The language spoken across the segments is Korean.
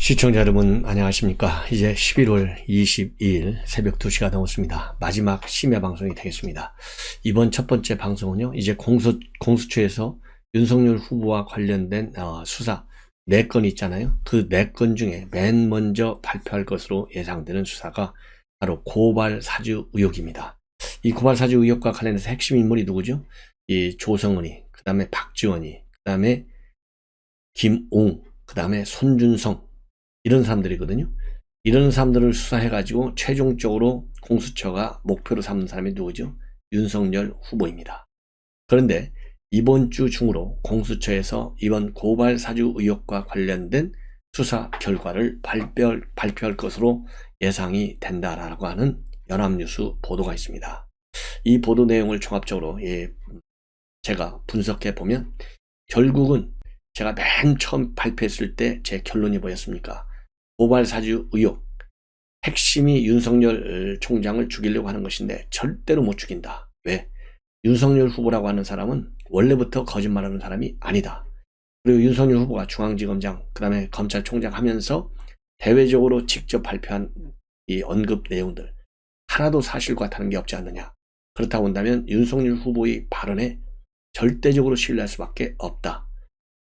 시청자 여러분 안녕하십니까. 이제 11월 22일 새벽 2시가 넘었습니다. 마지막 심야 방송이 되겠습니다. 이번 첫 번째 방송은요, 이제 공수처에서 윤석열 후보와 관련된 수사 4건 있잖아요. 그 4건 중에 맨 먼저 발표할 것으로 예상되는 수사가 바로 고발 사주 의혹입니다. 이 고발 사주 의혹과 관련해서 핵심 인물이 누구죠? 이 조성은이, 그 다음에 박지원이, 그 다음에 김웅, 그 다음에 손준성, 이런 사람들이거든요. 이런 사람들을 수사해가지고 최종적으로 공수처가 목표로 삼는 사람이 누구죠? 윤석열 후보입니다. 그런데 이번 주 중으로 공수처에서 이번 고발 사주 의혹과 관련된 수사 결과를 발표할 것으로 예상이 된다라고 하는 연합뉴스 보도가 있습니다. 이 보도 내용을 종합적으로 제가 분석해 보면 결국은 제가 맨 처음 발표했을 때 제 결론이 뭐였습니까? 고발 사주 의혹, 핵심이 윤석열 총장을 죽이려고 하는 것인데 절대로 못 죽인다. 왜? 윤석열 후보라고 하는 사람은 원래부터 거짓말하는 사람이 아니다. 그리고 윤석열 후보가 중앙지검장, 그 다음에 검찰총장 하면서 대외적으로 직접 발표한 이 언급 내용들 하나도 사실과 다른 게 없지 않느냐. 그렇다고 본다면 윤석열 후보의 발언에 절대적으로 신뢰할 수밖에 없다.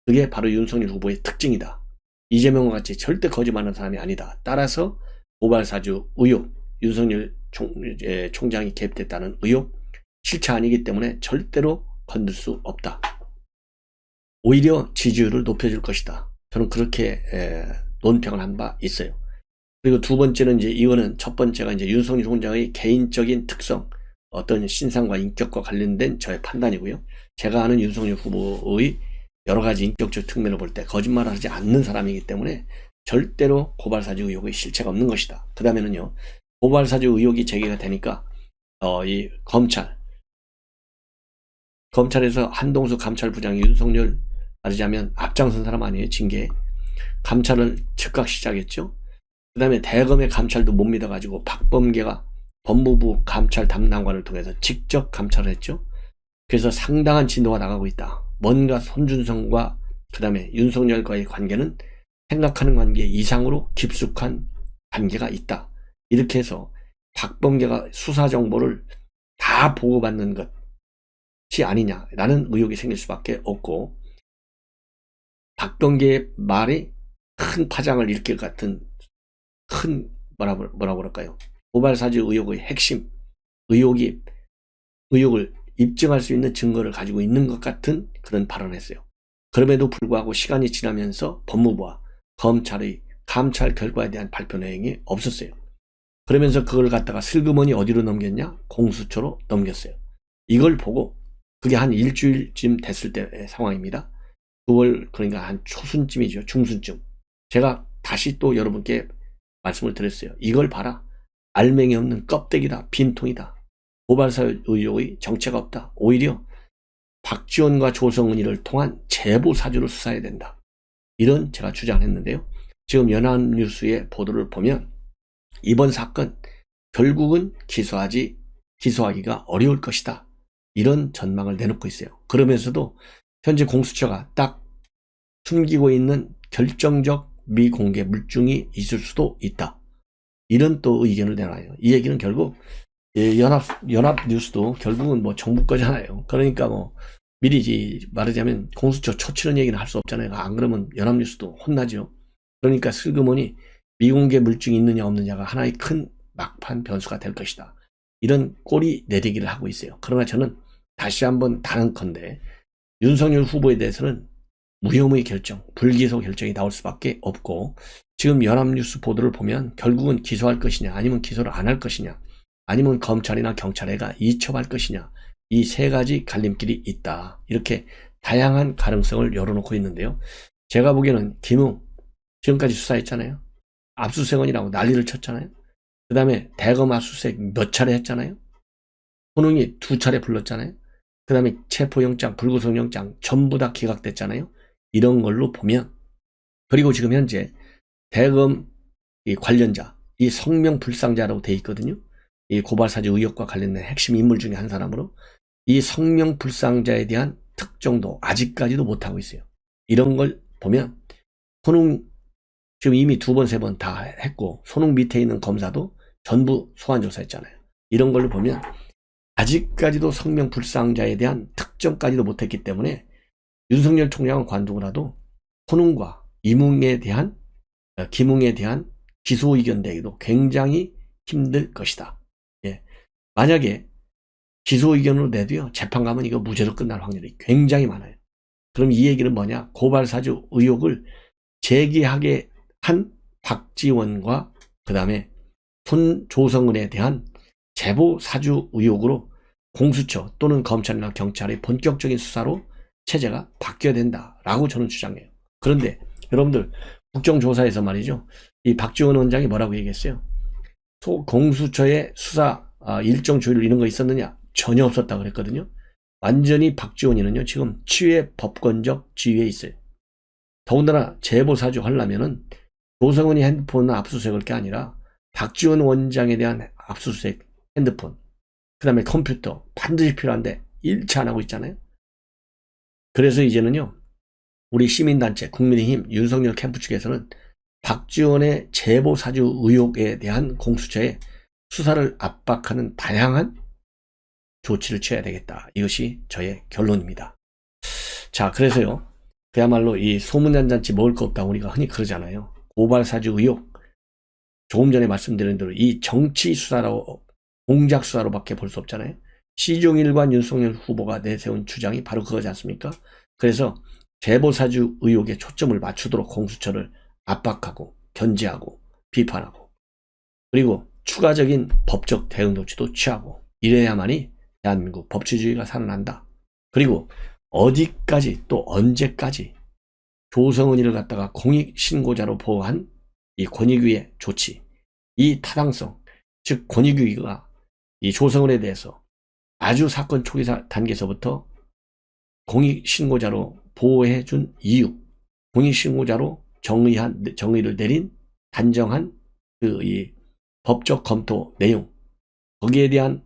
그게 바로 윤석열 후보의 특징이다. 이재명과 같이 절대 거짓말하는 사람이 아니다. 따라서 고발사주 의혹, 윤석열 총장이 개입됐다는 의혹, 실체 아니기 때문에 절대로 건들 수 없다. 오히려 지지율을 높여줄 것이다. 저는 그렇게 논평을 한 바 있어요. 그리고 두 번째는 이거는 첫 번째가 윤석열 총장의 개인적인 특성, 어떤 신상과 인격과 관련된 저의 판단이고요. 제가 아는 윤석열 후보의 여러 가지 인격적 측면을 볼 때 거짓말을 하지 않는 사람이기 때문에 절대로 고발사주 의혹의 실체가 없는 것이다. 그 다음에는요, 고발사주 의혹이 제기가 되니까 이 검찰에서 한동수 감찰부장이 윤석열 말하자면 앞장선 사람 아니에요. 징계에. 감찰을 즉각 시작했죠. 그 다음에 대검의 감찰도 못 믿어가지고 박범계가 법무부 감찰 담당관을 통해서 직접 감찰을 했죠. 그래서 상당한 진도가 나가고 있다. 뭔가 손준성과 그 다음에 윤석열과의 관계는 생각하는 관계 이상으로 깊숙한 관계가 있다. 이렇게 해서 박범계가 수사 정보를 다 보고받는 것이 아니냐라는 의혹이 생길 수밖에 없고, 박범계의 말이 큰 파장을 일으킬 것 같은 큰 뭐라고 그럴까요? 고발사주 의혹의 핵심, 의혹을 입증할 수 있는 증거를 가지고 있는 것 같은 그런 발언을 했어요. 그럼에도 불구하고 시간이 지나면서 법무부와 검찰의 감찰 결과에 대한 발표 내용이 없었어요. 그러면서 그걸 갖다가 슬그머니 어디로 넘겼냐? 공수처로 넘겼어요. 이걸 보고 그게 한 일주일쯤 됐을 때의 상황입니다. 9월, 그러니까 한 초순쯤이죠. 중순쯤. 제가 다시 또 여러분께 말씀을 드렸어요. 이걸 봐라. 알맹이 없는 껍데기다. 빈통이다. 고발사 의혹의 정체가 없다. 오히려 박지원과 조성은이를 통한 제보 사주를 수사해야 된다. 이런 제가 주장을 했는데요. 지금 연합뉴스의 보도를 보면 이번 사건 결국은 기소하기가 어려울 것이다. 이런 전망을 내놓고 있어요. 그러면서도 현재 공수처가 딱 숨기고 있는 결정적 미공개 물증이 있을 수도 있다. 이런 또 의견을 내놔요. 이 얘기는 결국 연합뉴스도 결국은 뭐 정부 거잖아요. 그러니까 뭐 미리 말하자면 공수처 초치는 얘기는 할 수 없잖아요. 안 그러면 연합뉴스도 혼나죠. 그러니까 슬그머니 미공개 물증이 있느냐 없느냐가 하나의 큰 막판 변수가 될 것이다. 이런 꼬리 내리기를 하고 있어요. 그러나 저는 다시 한번 단언컨대 윤석열 후보에 대해서는 무혐의 결정, 불기소 결정이 나올 수밖에 없고, 지금 연합뉴스 보도를 보면 결국은 기소할 것이냐 아니면 기소를 안 할 것이냐 아니면 검찰이나 경찰에가 이첩할 것이냐, 이 세 가지 갈림길이 있다. 이렇게 다양한 가능성을 열어놓고 있는데요. 제가 보기에는 김웅 지금까지 수사했잖아요. 압수수색원이라고 난리를 쳤잖아요. 그 다음에 대검 압수수색 몇 차례 했잖아요. 손흥이 2차례 불렀잖아요. 그 다음에 체포영장, 불구속영장 전부 다 기각됐잖아요. 이런 걸로 보면, 그리고 지금 현재 대검 이 관련자, 이 성명불상자라고 돼 있거든요. 이 고발사주 의혹과 관련된 핵심 인물 중에 한 사람으로 이 성명불상자에 대한 특정도 아직까지도 못하고 있어요. 이런 걸 보면 손흥 지금 이미 2번, 3번 다 했고, 손흥 밑에 있는 검사도 전부 소환조사했잖아요. 이런 걸로 보면 아직까지도 성명불상자에 대한 특정까지도 못했기 때문에 윤석열 총장은 관두고라도 손흥과 김웅에 대한 기소 의견 내기도 굉장히 힘들 것이다. 예. 만약에 기소 의견으로 내도요, 재판 가면 이거 무죄로 끝날 확률이 굉장히 많아요. 그럼 이 얘기는 뭐냐? 고발사주 의혹을 제기하게 한 박지원과 그 다음에 조성은에 대한 제보 사주 의혹으로 공수처 또는 검찰이나 경찰의 본격적인 수사로 체제가 바뀌어야 된다라고 저는 주장해요. 그런데 여러분들 국정조사에서 말이죠, 이 박지원 원장이 뭐라고 얘기했어요? 공수처의 수사 일정 조율 이런 거 있었느냐? 전혀 없었다고 그랬거든요. 완전히 박지원이는요, 지금 치유의 법권적 지위에 있어요. 더군다나 제보 사주 하려면은 조성은이 핸드폰 압수수색할 게 아니라 박지원 원장에 대한 압수수색 핸드폰, 그 다음에 컴퓨터 반드시 필요한데 일치 안 하고 있잖아요. 그래서 이제는요, 우리 시민단체 국민의힘 윤석열 캠프 측에서는 박지원의 제보 사주 의혹에 대한 공수처의 수사를 압박하는 다양한 조치를 취해야 되겠다. 이것이 저의 결론입니다. 자, 그래서요, 그야말로 이 소문잔잔치 먹을 거 없다 우리가 흔히 그러잖아요. 고발 사주 의혹, 조금 전에 말씀드린 대로 이 정치 수사라고, 공작 수사로밖에 볼 수 없잖아요. 시종일관 윤석열 후보가 내세운 주장이 바로 그거지 않습니까? 그래서 제보 사주 의혹에 초점을 맞추도록 공수처를 압박하고 견제하고 비판하고, 그리고 추가적인 법적 대응 조치도 취하고, 이래야만이 대한민국 법치주의가 살아난다. 그리고 어디까지 또 언제까지 조성은이를 갖다가 공익신고자로 보호한 이 권익위의 조치, 이 타당성, 즉 권익위가 이 조성은에 대해서 아주 사건 초기 단계에서부터 공익신고자로 보호해준 이유, 공익신고자로 정의를 내린 단정한 그 이 법적 검토 내용, 거기에 대한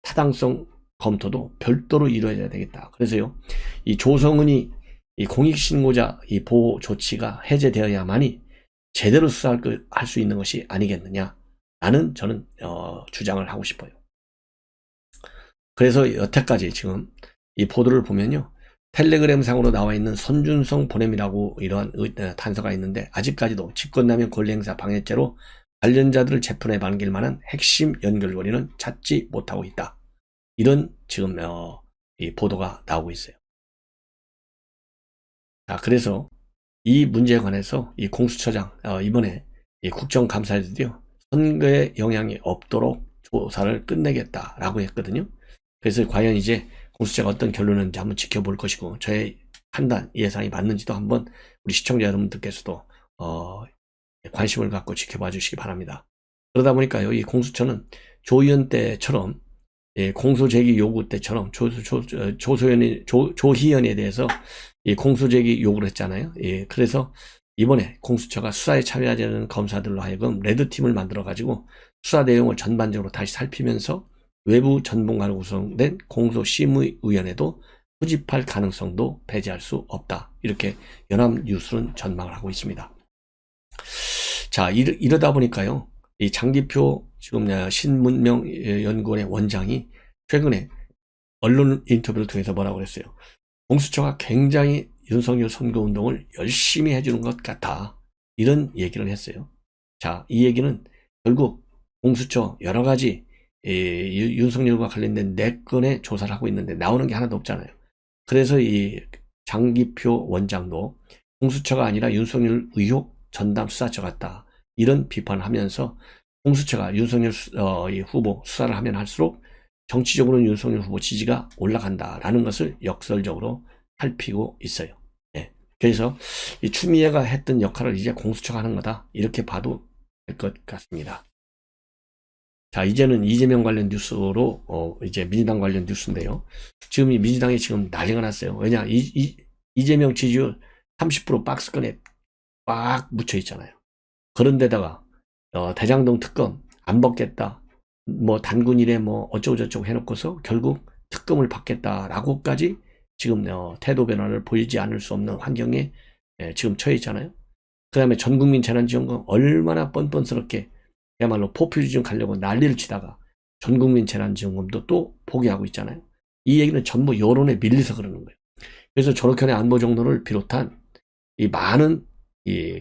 타당성 검토도 별도로 이루어져야 되겠다. 그래서요, 이 조성은이 이 공익신고자 이 보호 조치가 해제되어야만이 제대로 수사할 수 있는 것이 아니겠느냐라는 저는 주장을 하고 싶어요. 그래서 여태까지 지금 이 보도를 보면요, 텔레그램상으로 나와 있는 손준성 보냄이라고 이러한 단서가 있는데, 아직까지도 직권남용 권리행사 방해죄로 관련자들을 재판에 반길 만한 핵심 연결고리는 찾지 못하고 있다. 이런 지금 이 보도가 나오고 있어요. 자, 그래서 이 문제에 관해서 이 공수처장 이번에 이 국정감사에서도요, 선거에 영향이 없도록 조사를 끝내겠다라고 했거든요. 그래서 과연 이제 공수처가 어떤 결론을 내는지 한번 지켜볼 것이고, 저의 판단 예상이 맞는지도 한번 우리 시청자 여러분들께서도 관심을 갖고 지켜봐 주시기 바랍니다. 그러다 보니까요, 이 공수처는 조희연 때처럼 공소제기 요구 때처럼 조희연에 대해서 이 공소제기 요구를 했잖아요. 그래서 이번에 공수처가 수사에 참여하지 않는 검사들로 하여금 레드팀을 만들어 가지고 수사 내용을 전반적으로 다시 살피면서 외부 전문가로 구성된 공소심의위원회도 소집할 가능성도 배제할 수 없다. 이렇게 연합뉴스는 전망을 하고 있습니다. 자, 이러다 보니까요, 이 장기표 지금 신문명연구원의 원장이 최근에 언론 인터뷰를 통해서 뭐라고 그랬어요? 공수처가 굉장히 윤석열 선거운동을 열심히 해주는 것 같다. 이런 얘기를 했어요. 자, 이 얘기는 결국 공수처 여러 가지 윤석열과 관련된 4건의 조사를 하고 있는데 나오는 게 하나도 없잖아요. 그래서 이 장기표 원장도 공수처가 아니라 윤석열 의혹 전담 수사처 같다. 이런 비판을 하면서 공수처가 윤석열 후보 수사를 하면 할수록 정치적으로는 윤석열 후보 지지가 올라간다라는 것을 역설적으로 살피고 있어요. 네. 그래서 이 추미애가 했던 역할을 이제 공수처가 하는 거다. 이렇게 봐도 될 것 같습니다. 자, 이제는 이재명 관련 뉴스로 이제 민주당 관련 뉴스인데요. 지금 이 민주당이 지금 난리가 났어요. 왜냐, 이재명 지지율 30% 박스권에 꽉 묻혀 있잖아요. 그런데다가 대장동 특검 안 받겠다, 뭐 단군이래 뭐 어쩌고저쩌고 해놓고서 결국 특검을 받겠다라고까지 지금 태도 변화를 보이지 않을 수 없는 환경에 지금 처해 있잖아요. 그 다음에 전국민 재난지원금 얼마나 뻔뻔스럽게 그야말로 포퓰리즘 가려고 난리를 치다가 전국민 재난지원금도 또 포기하고 있잖아요. 이 얘기는 전부 여론에 밀려서 그러는 거예요. 그래서 조록현의 안보정론을 비롯한 이 많은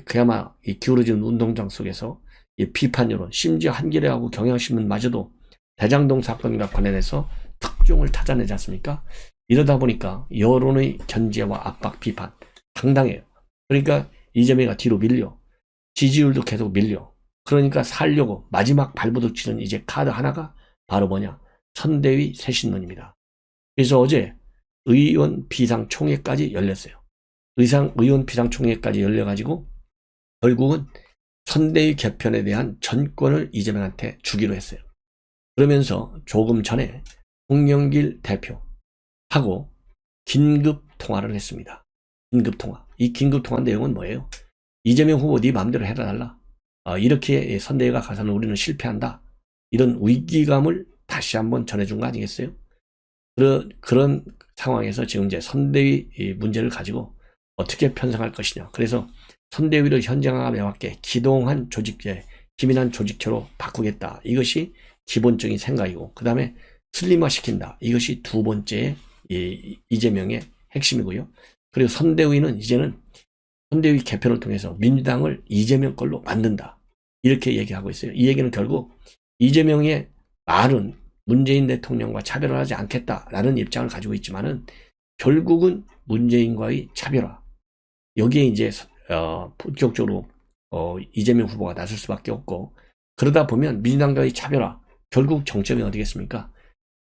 그야말로 이 기울어지는 운동장 속에서 이 비판 여론, 심지어 한겨레하고 경향신문마저도 대장동 사건과 관련해서 특종을 찾아내지 않습니까? 이러다 보니까 여론의 견제와 압박, 비판 당당해요. 그러니까 이재명이가 뒤로 밀려, 지지율도 계속 밀려. 그러니까 살려고 마지막 발버둥 치는 이제 카드 하나가 바로 뭐냐? 선대위 쇄신론입니다. 그래서 어제 의원 비상총회까지 열렸어요. 의원 비상총회까지 열려가지고 결국은 선대위 개편에 대한 전권을 이재명한테 주기로 했어요. 그러면서 조금 전에 홍영길 대표하고 긴급 통화를 했습니다. 긴급 통화. 이 긴급 통화 내용은 뭐예요? 이재명 후보 네 마음대로 해달라. 이렇게 선대위가 가서는 우리는 실패한다. 이런 위기감을 다시 한번 전해준 거 아니겠어요? 그런 상황에서 지금 이제 선대위 문제를 가지고 어떻게 편성할 것이냐. 그래서 선대위를 현장감에 맞게 기동한 조직제, 기민한 조직체로 바꾸겠다. 이것이 기본적인 생각이고, 그 다음에 슬림화시킨다. 이것이 두 번째 이재명의 핵심이고요. 그리고 선대위는 이제는 선대위 개편을 통해서 민주당을 이재명 걸로 만든다. 이렇게 얘기하고 있어요. 이 얘기는 결국 이재명의 말은 문재인 대통령과 차별을 하지 않겠다라는 입장을 가지고 있지만은 결국은 문재인과의 차별화. 여기에 이제 본격적으로 이재명 후보가 나설 수밖에 없고, 그러다 보면 민주당과의 차별화, 결국 정점이 어디겠습니까?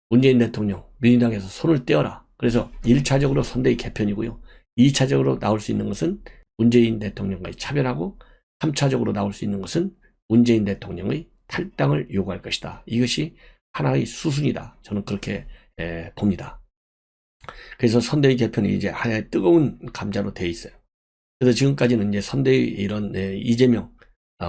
문재인 대통령, 민주당에서 손을 떼어라. 그래서 1차적으로 선대위 개편이고요. 2차적으로 나올 수 있는 것은 문재인 대통령과의 차별하고, 3차적으로 나올 수 있는 것은 문재인 대통령의 탈당을 요구할 것이다. 이것이 하나의 수순이다. 저는 그렇게 봅니다. 그래서 선대위 개편이 이제 하나의 뜨거운 감자로 돼 있어요. 그래서 지금까지는 이제 선대위 이런 이재명,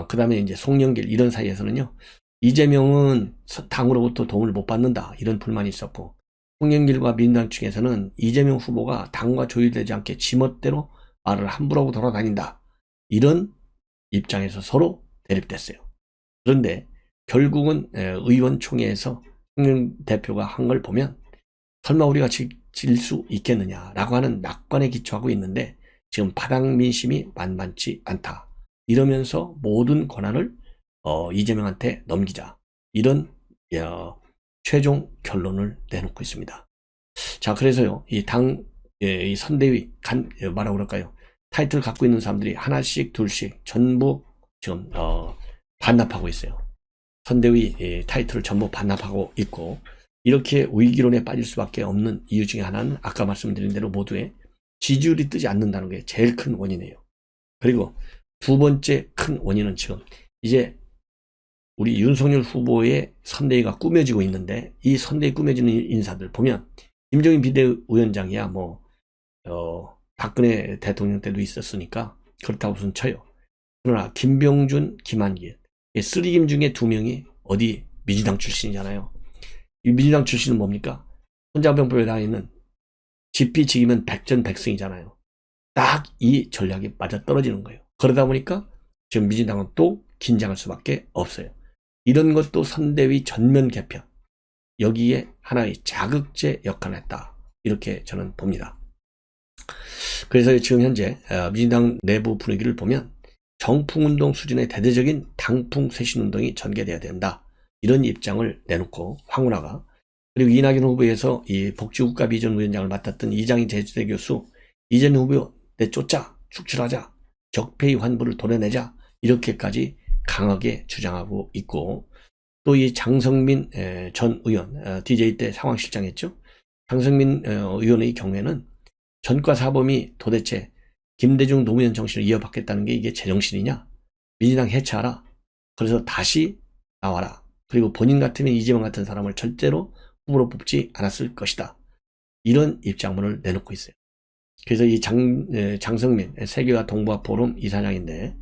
그 다음에 이제 송영길 이런 사이에서는요, 이재명은 당으로부터 도움을 못 받는다. 이런 불만이 있었고, 송영길과 민주당 측에서는 이재명 후보가 당과 조율되지 않게 지멋대로 말을 함부로 하고 돌아다닌다. 이런 입장에서 서로 대립됐어요. 그런데 결국은 의원총회에서 홍영 대표가 한 걸 보면 설마 우리가 질 수 있겠느냐라고 하는 낙관에 기초하고 있는데, 지금 바닥 민심이 만만치 않다. 이러면서 모든 권한을 이재명한테 넘기자. 이런 최종 결론을 내놓고 있습니다. 자, 그래서요, 이 선대위 뭐라고 그럴까요? 타이틀 갖고 있는 사람들이 하나씩 둘씩 전부 지금 반납하고 있어요. 선대위 타이틀을 전부 반납하고 있고, 이렇게 위기론에 빠질 수밖에 없는 이유 중에 하나는 아까 말씀드린 대로 모두의 지지율이 뜨지 않는다는 게 제일 큰 원인이에요. 그리고 두 번째 큰 원인은 지금 이제 우리 윤석열 후보의 선대위가 꾸며지고 있는데, 이 선대위 꾸며지는 인사들 보면 김종인 비대위원장이야 박근혜 대통령 때도 있었으니까 그렇다고 우선 쳐요. 그러나 김병준, 김한길 쓰리김 중에 두 명이 어디 민주당 출신이잖아요. 이 민주당 출신은 뭡니까? 손자병법에 나와 있는 집비직이면 백전백승이잖아요. 딱 이 전략이 맞아 떨어지는 거예요. 그러다 보니까 지금 민주당은 또 긴장할 수밖에 없어요. 이런 것도 선대위 전면 개편, 여기에 하나의 자극제 역할을 했다. 이렇게 저는 봅니다. 그래서 지금 현재 민주당 내부 분위기를 보면 정풍운동 수준의 대대적인 당풍 쇄신운동이 전개돼야 된다. 이런 입장을 내놓고 황운하가, 그리고 이낙연 후보에서 이 복지국가 비전 위원장을 맡았던 이장희 제주대 교수, 이재명 후보 내쫓자, 축출하자, 적폐의 환부를 도려내자, 이렇게까지 강하게 주장하고 있고, 또 이 장성민 전 의원, DJ 때 상황실장했죠. 장성민 의원의 경우에는 전과 사범이 도대체 김대중 노무현 정신을 이어받겠다는 게 이게 제정신이냐? 민주당 해체하라. 그래서 다시 나와라. 그리고 본인 같으면 이재명 같은 사람을 절대로 후보로 뽑지 않았을 것이다. 이런 입장문을 내놓고 있어요. 그래서 이 장성민 세계화 동북아 포럼 이사장인데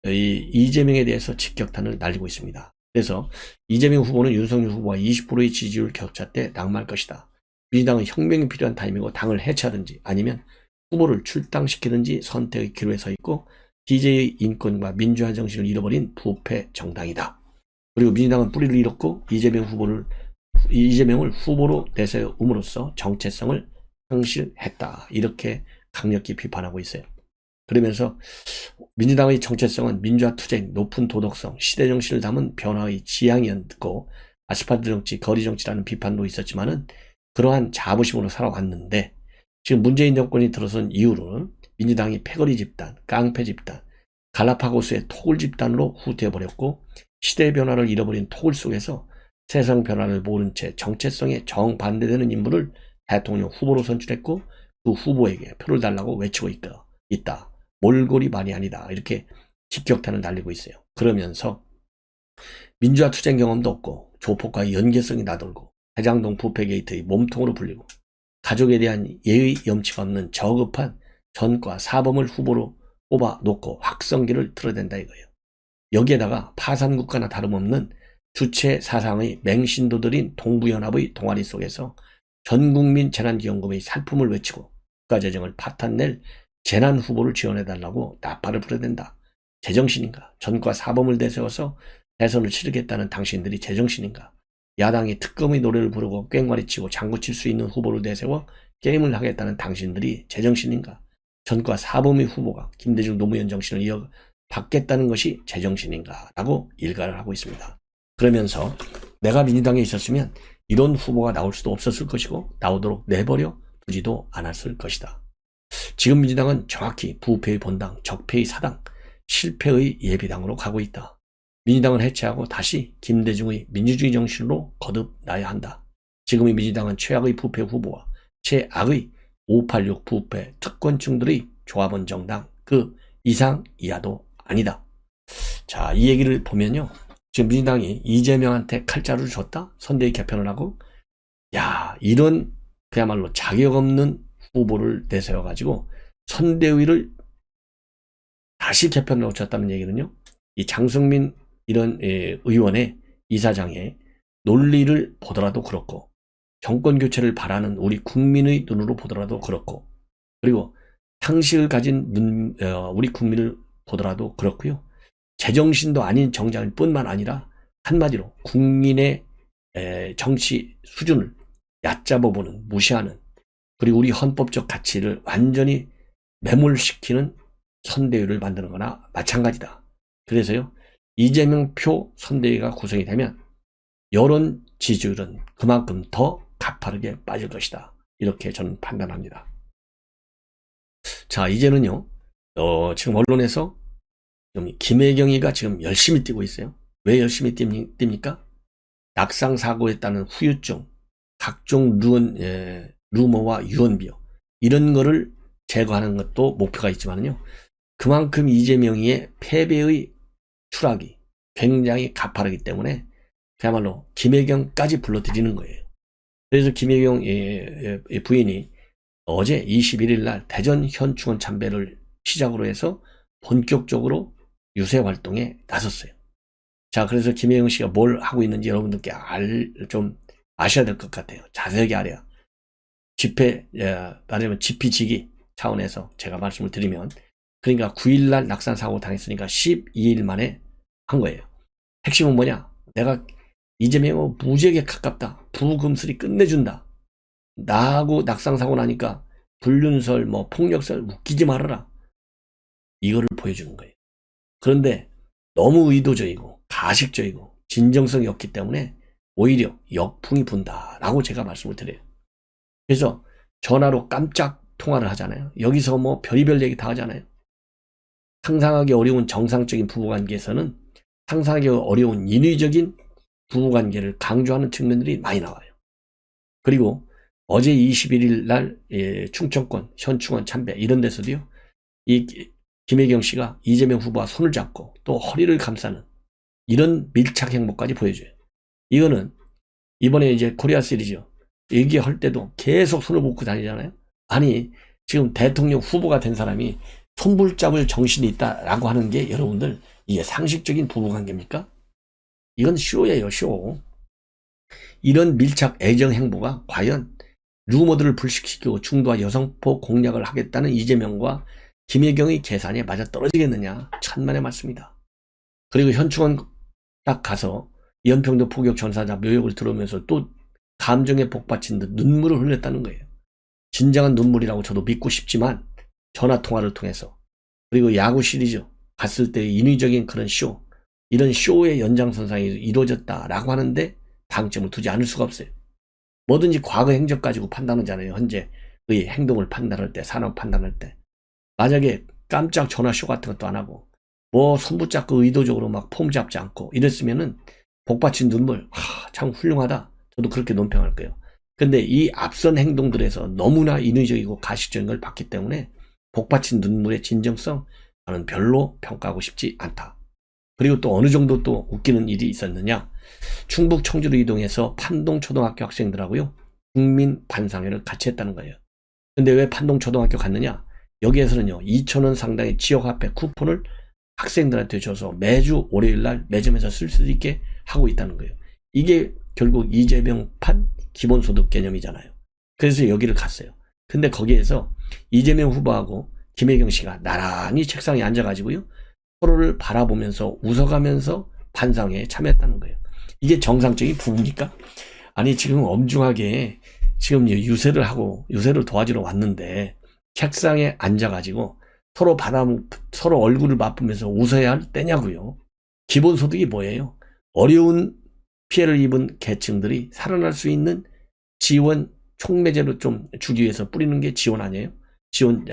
이재명에 대해서 직격탄을 날리고 있습니다. 그래서 이재명 후보는 윤석열 후보와 20%의 지지율 격차 때 낙마할 것이다. 민주당은 혁명이 필요한 타임이고 당을 해체하든지 아니면 후보를 출당시키든지 선택의 기로에 서 있고, DJ의 인권과 민주화 정신을 잃어버린 부패 정당이다. 그리고 민주당은 뿌리를 잃었고 이재명을 후보로 내세움으로써 정체성을 상실했다. 이렇게 강력히 비판하고 있어요. 그러면서 민주당의 정체성은 민주화 투쟁, 높은 도덕성, 시대 정신을 담은 변화의 지향이었고 아스팔트 정치, 거리 정치라는 비판도 있었지만은 그러한 자부심으로 살아왔는데 지금 문재인 정권이 들어선 이후로는 민주당이 패거리 집단, 깡패 집단, 갈라파고스의 토굴 집단으로 후퇴해버렸고 시대의 변화를 잃어버린 토굴 속에서 세상 변화를 모른 채 정체성에 정반대되는 인물을 대통령 후보로 선출했고 그 후보에게 표를 달라고 외치고 있다. 몰골이 말이 아니다. 이렇게 직격탄을 날리고 있어요. 그러면서 민주화 투쟁 경험도 없고 조폭과의 연계성이 나돌고 대장동 부패 게이트의 몸통으로 불리고 가족에 대한 예의 염치가 없는 저급한 전과 사범을 후보로 뽑아놓고 확성기를 틀어댄다 이거예요. 여기에다가 파산국가나 다름없는 주체 사상의 맹신도들인 동부연합의 동아리 속에서 전국민 재난기금의 살품을 외치고 국가재정을 파탄낼 재난 후보를 지원해달라고 나팔을 불어댄다. 제정신인가? 전과 사범을 내세워서 대선을 치르겠다는 당신들이 제정신인가? 야당이 특검의 노래를 부르고 꽹과리치고 장구칠 수 있는 후보를 내세워 게임을 하겠다는 당신들이 제정신인가? 전과 사범의 후보가 김대중 노무현 정신을 이어받겠다는 것이 제정신인가? 라고 일갈을 하고 있습니다. 그러면서 내가 민주당에 있었으면 이런 후보가 나올 수도 없었을 것이고 나오도록 내버려 두지도 않았을 것이다. 지금 민주당은 정확히 부패의 본당, 적폐의 사당, 실패의 예비당으로 가고 있다. 민주당을 해체하고 다시 김대중의 민주주의 정신으로 거듭나야 한다. 지금의 민주당은 최악의 부패 후보와 최악의 586 부패 특권층들의 조합원 정당 그 이상 이하도 아니다. 자, 이 얘기를 보면요. 지금 민주당이 이재명한테 칼자루를 줬다? 선대위 개편을 하고 이런 그야말로 자격 없는 후보를 내세워가지고 선대위를 다시 개편을 놓쳤다는 얘기는요. 이 장성민 이런 의원의 이사장의 논리를 보더라도 그렇고 정권 교체를 바라는 우리 국민의 눈으로 보더라도 그렇고 그리고 상식을 가진 우리 국민을 보더라도 그렇고요. 제정신도 아닌 정장일 뿐만 아니라 한마디로 국민의 정치 수준을 얕잡아보는 무시하는 그리고 우리 헌법적 가치를 완전히 매몰시키는 선대위를 만드는 거나 마찬가지다. 그래서요. 이재명 표 선대위가 구성이 되면 여론 지지율은 그만큼 더 가파르게 빠질 것이다. 이렇게 저는 판단합니다. 자, 이제는요. 지금 언론에서 김혜경이가 지금 열심히 뛰고 있어요. 왜 열심히 뜁니까? 낙상 사고에 따른 후유증, 각종 루머와 유언비어 이런 거를 제거하는 것도 목표가 있지만요. 그만큼 이재명이의 패배의 추락이 굉장히 가파르기 때문에 그야말로 김혜경까지 불러들이는 거예요. 그래서 김혜경 부인이 어제 21일 날 대전 현충원 참배를 시작으로 해서 본격적으로 유세 활동에 나섰어요. 자, 그래서 김혜경 씨가 뭘 하고 있는지 여러분들께 좀 아셔야 될 것 같아요. 자세하게 알아야. 말하자면 지피지기 차원에서 제가 말씀을 드리면 그러니까 9일날 낙산 사고 당했으니까 12일 만에 한 거예요. 핵심은 뭐냐? 내가 이재명은 무지하게 가깝다. 부금슬이 끝내준다. 나하고 낙상 사고 나니까 불륜설, 폭력설 웃기지 말아라. 이거를 보여주는 거예요. 그런데 너무 의도적이고 가식적이고 진정성이 없기 때문에 오히려 역풍이 분다라고 제가 말씀을 드려요. 그래서 전화로 깜짝 통화를 하잖아요. 여기서 별의별 얘기 다 하잖아요. 상상하기 어려운 정상적인 부부관계에서는 상상하기 어려운 인위적인 부부관계를 강조하는 측면들이 많이 나와요. 그리고 어제 21일 날 충청권 현충원 참배 이런 데서도요. 이 김혜경 씨가 이재명 후보와 손을 잡고 또 허리를 감싸는 이런 밀착 행보까지 보여줘요. 이거는 이번에 이제 코리아 시리즈 얘기할 때도 계속 손을 묶고 다니잖아요. 아니 지금 대통령 후보가 된 사람이 손붙잡을 정신이 있다라고 하는 게 여러분들 이게 상식적인 부부관계입니까? 이건 쇼예요, 쇼. 이런 밀착 애정 행보가 과연 루머들을 불식시키고 중도와 여성포 공략을 하겠다는 이재명과 김혜경의 계산이 맞아 떨어지겠느냐. 천만의 말씀이다. 그리고 현충원 딱 가서 연평도 포격 전사자 묘역을 들으면서 또 감정에 복받친 듯 눈물을 흘렸다는 거예요. 진정한 눈물이라고 저도 믿고 싶지만 전화통화를 통해서, 그리고 야구 시리즈 갔을 때의 인위적인 그런 쇼, 이런 쇼의 연장선상이 이루어졌다라고 하는데 방점을 두지 않을 수가 없어요. 뭐든지 과거 행적 가지고 판단하잖아요. 현재의 행동을 판단할 때, 산업 판단할 때. 만약에 깜짝 전화쇼 같은 것도 안 하고 뭐 손붙잡고 의도적으로 막 폼 잡지 않고 이랬으면은 복받친 눈물, 참 훌륭하다. 저도 그렇게 논평할 거예요. 근데 이 앞선 행동들에서 너무나 인위적이고 가식적인 걸 봤기 때문에 복받친 눈물의 진정성, 나는 별로 평가하고 싶지 않다. 그리고 또 어느 정도 또 웃기는 일이 있었느냐. 충북 청주로 이동해서 판동초등학교 학생들하고요, 국민 반상회를 같이 했다는 거예요. 근데 왜 판동초등학교 갔느냐. 여기에서는요 2,000원 상당의 지역화폐 쿠폰을 학생들한테 줘서 매주 월요일날 매점에서 쓸 수 있게 하고 있다는 거예요. 이게 결국 이재명판 기본소득 개념이잖아요. 그래서 여기를 갔어요. 근데 거기에서 이재명 후보하고 김혜경 씨가 나란히 책상에 앉아가지고요, 서로를 바라보면서 웃어가면서 반상회에 참여했다는 거예요. 이게 정상적인 부부입니까? 아니, 지금 엄중하게 지금 유세를 하고 유세를 도와주러 왔는데 책상에 앉아가지고 서로 얼굴을 맞으면서 웃어야 할 때냐고요. 기본소득이 뭐예요? 어려운 피해를 입은 계층들이 살아날 수 있는 지원 촉매제로 좀 주기 위해서 뿌리는 게 지원 아니에요? 지원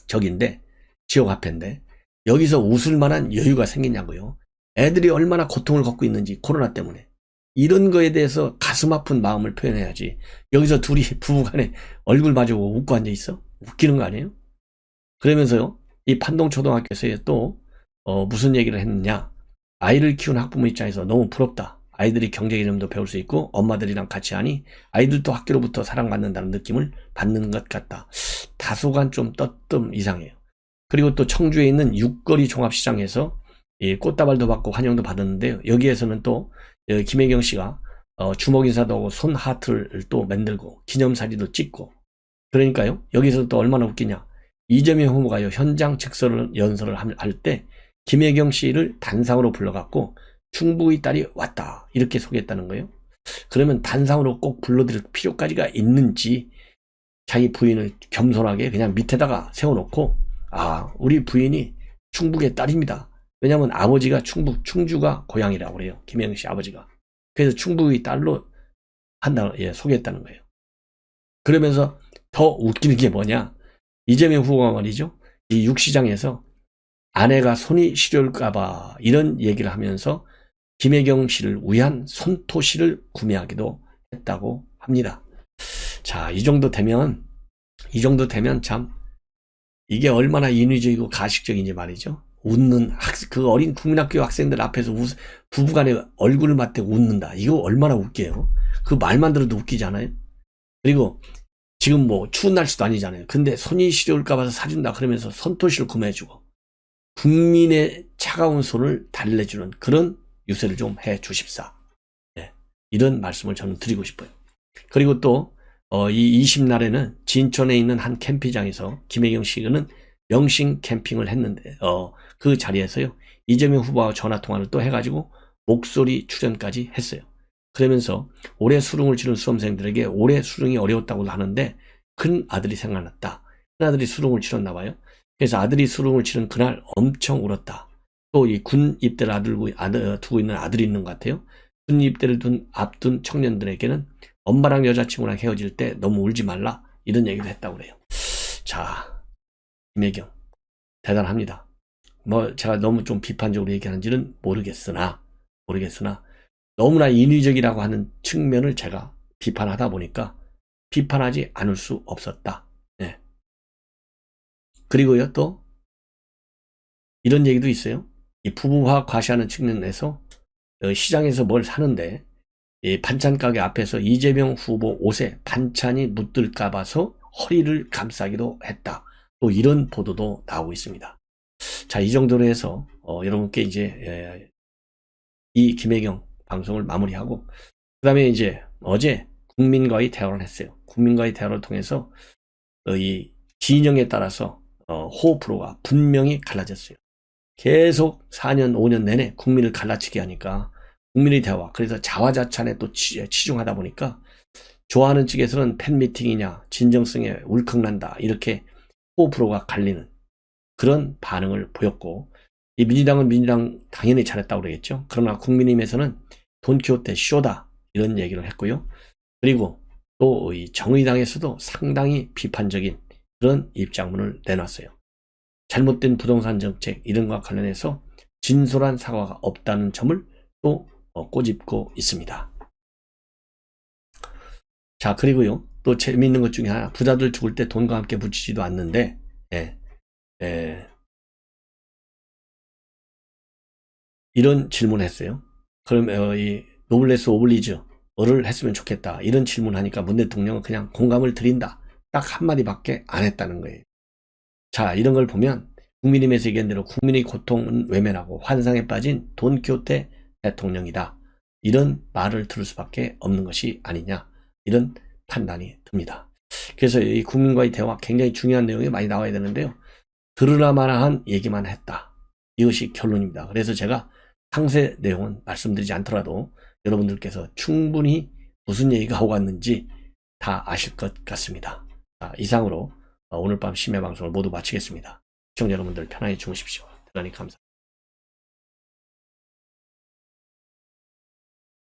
적인데, 지역화폐인데 여기서 웃을 만한 여유가 생기냐고요. 애들이 얼마나 고통을 겪고 있는지, 코로나 때문에. 이런 거에 대해서 가슴 아픈 마음을 표현해야지. 여기서 둘이 부부간에 얼굴 마주보고 웃고 앉아있어? 웃기는 거 아니에요? 그러면서요, 이 판동초등학교에서 또 무슨 얘기를 했느냐. 아이를 키우는 학부모 입장에서 너무 부럽다. 아이들이 경제 개념도 배울 수 있고 엄마들이랑 같이 하니 아이들도 학교로부터 사랑받는다는 느낌을 받는 것 같다. 다소간 좀 떠뜸 이상해요. 그리고 또 청주에 있는 육거리 종합시장에서 꽃다발도 받고 환영도 받았는데요. 여기에서는 또 김혜경 씨가 주먹 인사도 하고 손 하트를 또 만들고 기념사진도 찍고. 그러니까요, 여기서 또 얼마나 웃기냐. 이재명 후보가요, 현장 직설 연설을 할 때 김혜경 씨를 단상으로 불러갖고 충북의 딸이 왔다 이렇게 소개했다는 거예요. 그러면 단상으로 꼭 불러드릴 필요까지가 있는지, 자기 부인을 겸손하게 그냥 밑에다가 세워놓고, 우리 부인이 충북의 딸입니다. 왜냐하면 아버지가 충주가 고향이라고 그래요. 김혜경 씨 아버지가. 그래서 충북의 딸로 소개했다는 거예요. 그러면서 더 웃기는 게 뭐냐. 이재명 후보가 말이죠, 이 육시장에서 아내가 손이 시려울까봐 이런 얘기를 하면서 김혜경 씨를 위한 손토시를 구매하기도 했다고 합니다. 자, 이 정도 되면 참 이게 얼마나 인위적이고 가식적인지 말이죠. 웃는 그 어린 국민학교 학생들 앞에서 부부간에 얼굴을 맞대고 웃는다. 이거 얼마나 웃겨요. 그 말만 들어도 웃기지 않아요? 그리고 지금 뭐 추운 날씨도 아니잖아요. 근데 손이 시려울까 봐서 사준다 그러면서 손토시를 구매해주고 국민의 차가운 손을 달래주는 그런 유세를 좀 해주십사. 네, 이런 말씀을 저는 드리고 싶어요. 그리고 또 이 20날에는 진천에 있는 한 캠핑장에서 김혜경 씨는 명칭 캠핑을 했는데 그 자리에서요, 이재명 후보와 전화통화를 또 해가지고 목소리 출연까지 했어요. 그러면서 올해 수능을 치른 수험생들에게 올해 수능이 어려웠다고 하는데 큰 아들이 생각났다. 큰 아들이 수능을 치렀나 봐요. 그래서 아들이 수능을 치른 그날 엄청 울었다. 또 이 군 입대를 두고 있는 아들이 있는 것 같아요. 군 입대를 앞둔 청년들에게는 엄마랑 여자친구랑 헤어질 때 너무 울지 말라 이런 얘기도 했다고 그래요. 자, 김혜경 대단합니다. 뭐 제가 너무 좀 비판적으로 얘기하는지는 모르겠으나 너무나 인위적이라고 하는 측면을 제가 비판하다 보니까 비판하지 않을 수 없었다. 네. 그리고요, 또 이런 얘기도 있어요. 이 부부화 과시하는 측면에서 시장에서 뭘 사는데 이 반찬 가게 앞에서 이재명 후보 옷에 반찬이 묻을까 봐서 허리를 감싸기도 했다. 또 이런 보도도 나오고 있습니다. 자, 이 정도로 해서 여러분께 이제 이 김혜경 방송을 마무리하고, 그 다음에 이제 어제 국민과의 대화를 했어요. 국민과의 대화를 통해서 이 진영에 따라서 호흡으로가 분명히 갈라졌어요. 계속 4년, 5년 내내 국민을 갈라치게 하니까 국민의 대화, 그래서 자화자찬에 또 치중하다 보니까 좋아하는 측에서는 팬미팅이냐, 진정성에 울컥난다, 이렇게 호불호가 갈리는 그런 반응을 보였고, 이 민주당은 민주당 당연히 잘했다고 그러겠죠. 그러나 국민의힘에서는 돈키호테 쇼다, 이런 얘기를 했고요. 그리고 또 이 정의당에서도 상당히 비판적인 그런 입장문을 내놨어요. 잘못된 부동산 정책 이런 것과 관련해서 진솔한 사과가 없다는 점을 또 꼬집고 있습니다. 자, 그리고요, 또 재미있는 것 중에 하나, 부자들 죽을 때 돈과 함께 붙이지도 않는데, 이런 질문을 했어요. 그럼 이 노블레스 오블리주를 했으면 좋겠다, 이런 질문하니까 문 대통령은 그냥 공감을 드린다, 딱 한마디밖에 안 했다는 거예요. 자, 이런 걸 보면 국민의힘에서 얘기한 대로 국민의 고통은 외면하고 환상에 빠진 돈키호테 대통령이다, 이런 말을 들을 수밖에 없는 것이 아니냐, 이런 판단이 듭니다. 그래서 이 국민과의 대화, 굉장히 중요한 내용이 많이 나와야 되는데요, 들으나마나한 얘기만 했다, 이것이 결론입니다. 그래서 제가 상세 내용은 말씀드리지 않더라도 여러분들께서 충분히 무슨 얘기가 하고 왔는지 다 아실 것 같습니다. 자, 이상으로 오늘 밤 심야 방송을 모두 마치겠습니다. 시청자 여러분들 편안히 주무십시오. 대단히 감사합니다.